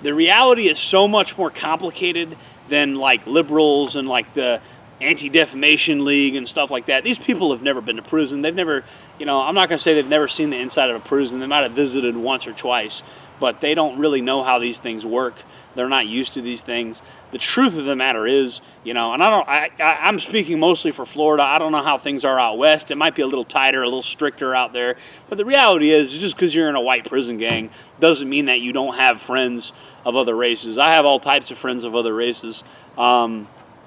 The reality is so much more complicated than like liberals and like the Anti-Defamation League and stuff like that. These people have never been to prison. They've never, I'm not going to say they've never seen the inside of a prison. They might have visited once or twice, but they don't really know how these things work. They're not used to these things. The truth of the matter is, and I'm speaking mostly for Florida. I don't know how things are out west. It might be a little tighter, a little stricter out there. But the reality is, just because you're in a white prison gang doesn't mean that you don't have friends of other races. I have all types of friends of other races.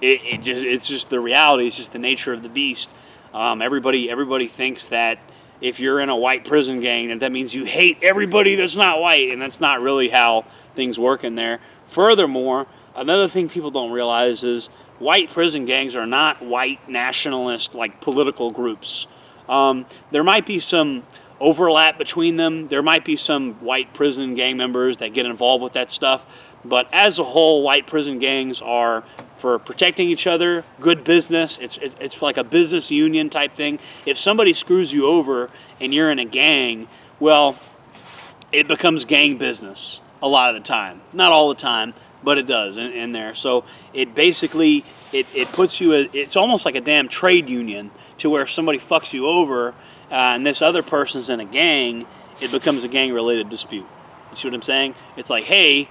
It's just the reality. It's just the nature of the beast. Everybody thinks that if you're in a white prison gang, that means you hate everybody that's not white, and that's not really how things work in there. Furthermore, another thing people don't realize is white prison gangs are not white nationalist like political groups. There might be some overlap between them. There might be some white prison gang members that get involved with that stuff. But as a whole, white prison gangs are for protecting each other, good business. It's like a business union type thing. If somebody screws you over and you're in a gang, well, it becomes gang business a lot of the time. Not all the time, but it does in there. So it basically, it puts you, it's almost like a damn trade union to where if somebody fucks you over and this other person's in a gang, it becomes a gang-related dispute. You see what I'm saying? It's like, hey,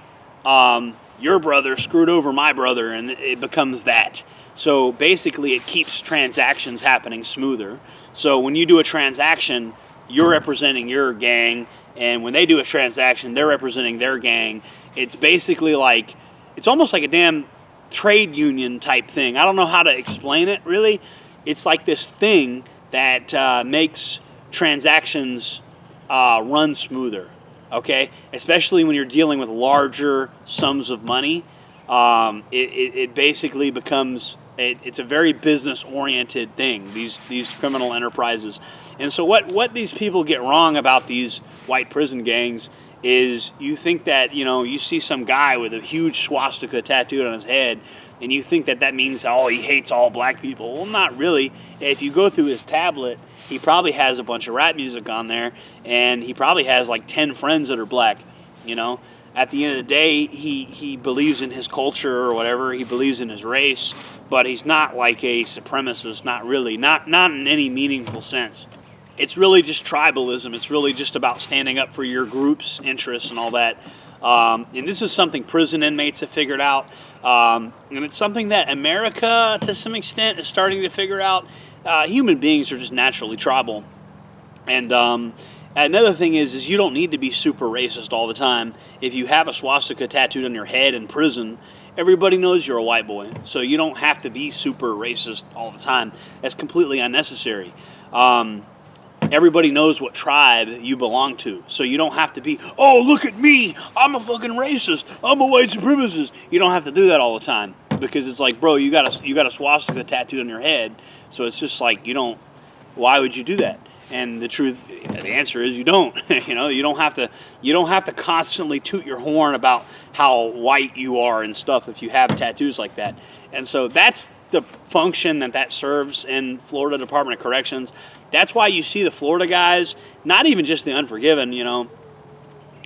your brother screwed over my brother, and it becomes that. So basically it keeps transactions happening smoother. So when you do a transaction, you're representing your gang, and when they do a transaction, they're representing their gang. It's basically like, it's almost like a damn trade union type thing. I don't know how to explain it, really. It's like this thing that makes transactions run smoother. Okay, especially when you're dealing with larger sums of money, it basically becomes it's a very business-oriented thing. These criminal enterprises, and so what these people get wrong about these white prison gangs is you think that you see some guy with a huge swastika tattooed on his head, and you think that means he hates all black people. Well, not really. If you go through his tablet, he probably has a bunch of rap music on there, and he probably has like 10 friends that are black. At the end of the day, he believes in his culture or whatever. He believes in his race, but he's not like a supremacist. Not really. Not in any meaningful sense. It's really just tribalism. It's really just about standing up for your group's interests and all that. And this is something prison inmates have figured out. And it's something that America, to some extent, is starting to figure out. Human beings are just naturally tribal. And another thing is you don't need to be super racist all the time. If you have a swastika tattooed on your head in prison, everybody knows you're a white boy. So you don't have to be super racist all the time. That's completely unnecessary. Everybody knows what tribe you belong to. So you don't have to be, oh, look at me, I'm a fucking racist, I'm a white supremacist. You don't have to do that all the time. Because it's like, bro, you got a swastika tattooed on your head. So it's just like, why would you do that? And the answer is you don't. You don't have to constantly toot your horn about how white you are and stuff if you have tattoos like that. And so that's the function that serves in Florida Department of Corrections. That's why you see the Florida guys, not even just the Unforgiven,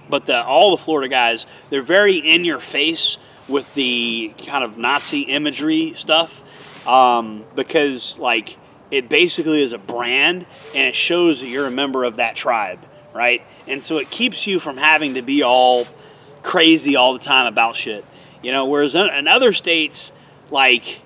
but all the Florida guys, they're very in your face with the kind of Nazi imagery stuff, because like it basically is a brand and it shows that you're a member of that tribe, right? And so it keeps you from having to be all crazy all the time about shit, whereas in other states, like,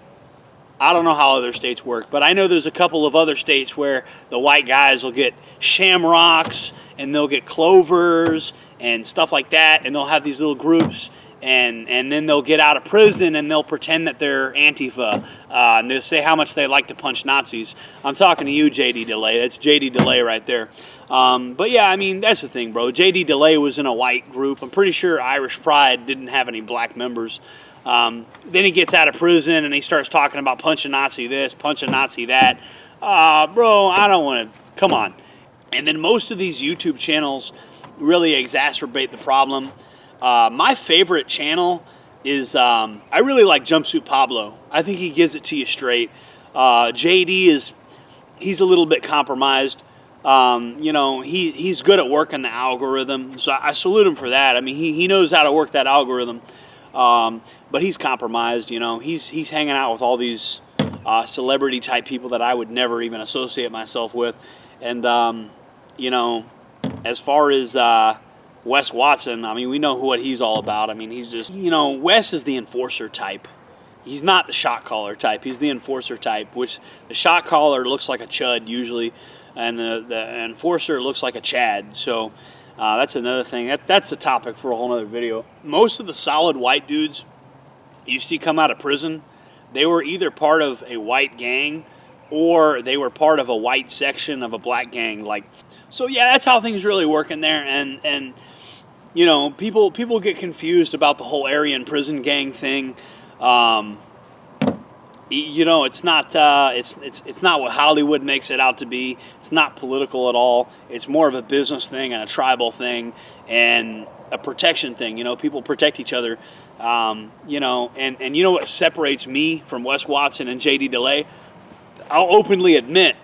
I don't know how other states work, but I know there's a couple of other states where the white guys will get shamrocks and they'll get clovers and stuff like that, and they'll have these little groups, and then they'll get out of prison and they'll pretend that they're Antifa, and they'll say how much they like to punch Nazis. I'm talking to you, J.D. DeLay. That's J.D. DeLay right there. But yeah, I mean, that's the thing, bro. J.D. DeLay was in a white group. I'm pretty sure Irish Pride didn't have any black members. Then he gets out of prison and he starts talking about punch a Nazi this, punch a Nazi that. Bro, I don't want to, come on. And then most of these YouTube channels really exacerbate the problem. My favorite channel is, I really like Jumpsuit Pablo. I think he gives it to you straight. JD he's a little bit compromised. You know, he's good at working the algorithm, so I salute him for that. I mean, he knows how to work that algorithm, but he's compromised. You know, he's hanging out with all these celebrity type people that I would never even associate myself with. And you know, as far as Wes Watson, I mean, we know what he's all about. I mean, he's just, you know, Wes is the enforcer type. He's not the shot caller type. He's the enforcer type, which the shot caller looks like a chud usually, and the enforcer looks like a Chad. So that's another thing. That's a topic for a whole other video. Most of the solid white dudes you see come out of prison, they were either part of a white gang or they were part of a white section of a black gang. Like, so yeah, that's how things really work in there. And you know, people get confused about the whole Aryan prison gang thing. You know, it's not it's not what Hollywood makes it out to be. It's not political at all. It's more of a business thing and a tribal thing and a protection thing. You know, people protect each other. You know, and you know what separates me from Wes Watson and J.D. DeLay? I'll openly admit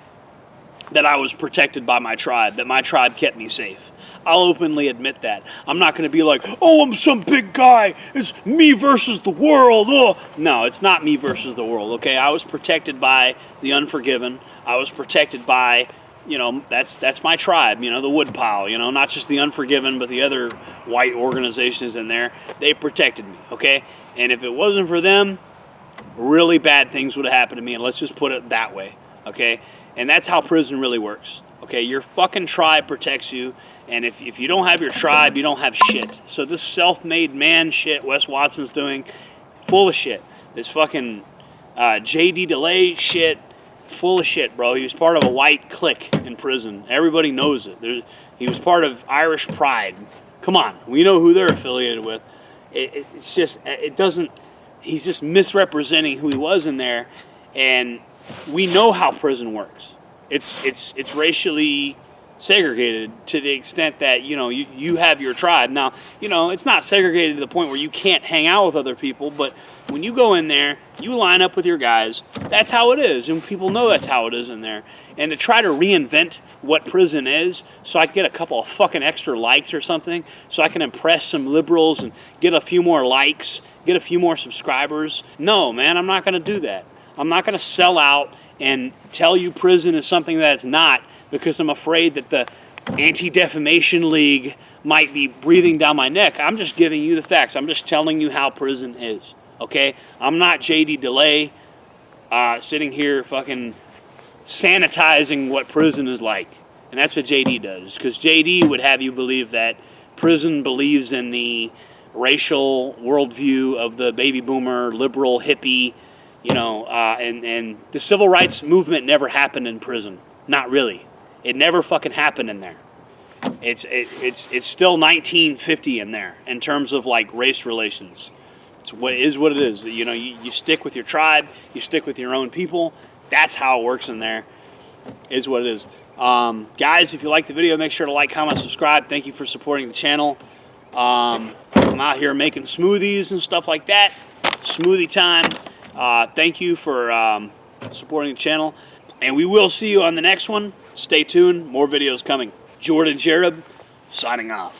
that I was protected by my tribe, that my tribe kept me safe. I'll openly admit that. I'm not going to be like, oh, I'm some big guy. It's me versus the world. Oh. No, it's not me versus the world, okay? I was protected by the Unforgiven. I was protected by, you know, that's my tribe, you know, the Woodpile, you know, not just the Unforgiven, but the other white organizations in there. They protected me, okay? And if it wasn't for them, really bad things would have happened to me, and let's just put it that way, okay? And that's how prison really works, okay? Your fucking tribe protects you, and if you don't have your tribe, you don't have shit. So this self-made man shit Wes Watson's doing, full of shit. This fucking J.D. DeLay shit, full of shit, bro. He was part of a white clique in prison. Everybody knows it. He was part of Irish Pride. Come on, we know who they're affiliated with. It's just, it doesn't, he's just misrepresenting who he was in there, and we know how prison works. It's racially segregated to the extent that, you know, you have your tribe. Now, you know, it's not segregated to the point where you can't hang out with other people, but when you go in there, you line up with your guys. That's how it is, and people know that's how it is in there. And to try to reinvent what prison is so I can get a couple of fucking extra likes or something, so I can impress some liberals and get a few more likes, get a few more subscribers. No, man, I'm not going to do that. I'm not going to sell out and tell you prison is something that it's not, because I'm afraid that the Anti-Defamation League might be breathing down my neck. I'm just giving you the facts. I'm just telling you how prison is, okay? I'm not J.D. DeLay sitting here fucking sanitizing what prison is like. And that's what J.D. does, because J.D. would have you believe that prison believes in the racial worldview of the baby boomer, liberal, hippie, you know, and the civil rights movement never happened in prison. Not really. It never fucking happened in there. It's still 1950 in there in terms of like race relations. It's what it is. You know, you stick with your tribe, you stick with your own people. That's how it works in there. Is what it is. Guys, if you like the video, make sure to like, comment, subscribe. Thank you for supporting the channel. I'm out here making smoothies and stuff like that. Smoothie time. Thank you for supporting the channel. And we will see you on the next one. Stay tuned. More videos coming. Jordan Jareb, signing off.